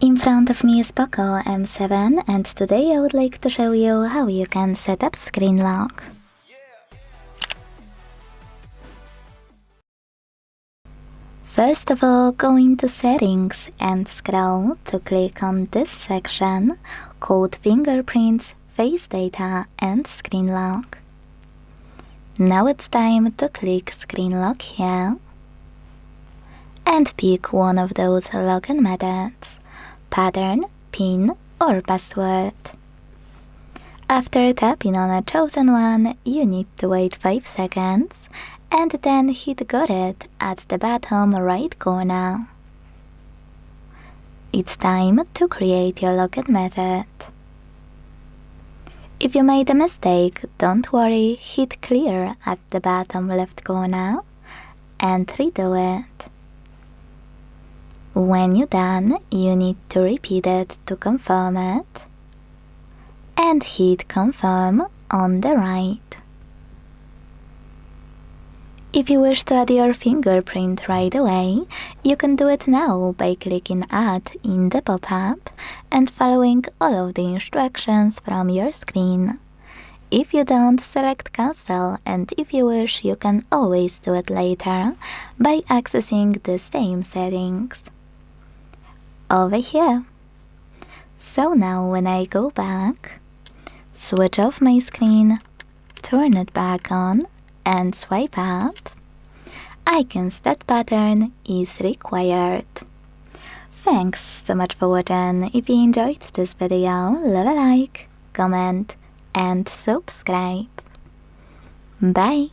In front of me is POCO M7 and today I would like to show you how you can set up screen lock. First of all, go into Settings and scroll to click on this section called Fingerprints, Face Data and Screen Lock. Now it's time to click Screen Lock here and pick one of those login methods: pattern, PIN or password. After tapping on a chosen one, you need to wait 5 seconds and then hit Got It at the bottom right corner. It's time to create your login method. If you made a mistake, don't worry, hit Clear at the bottom left corner and redo it. When you're done, you need to repeat it to confirm it and hit Confirm on the right. If you wish to add your fingerprint right away, you can do it now by clicking Add in the pop-up and following all of the instructions from your screen. If you don't, select Cancel, and if you wish, you can always do it later by accessing the same settings over here. So now when I go back, switch off my screen, turn it back on and swipe up, icons that pattern is required. Thanks so much for watching. If you enjoyed this video, leave a like, comment and subscribe. Bye!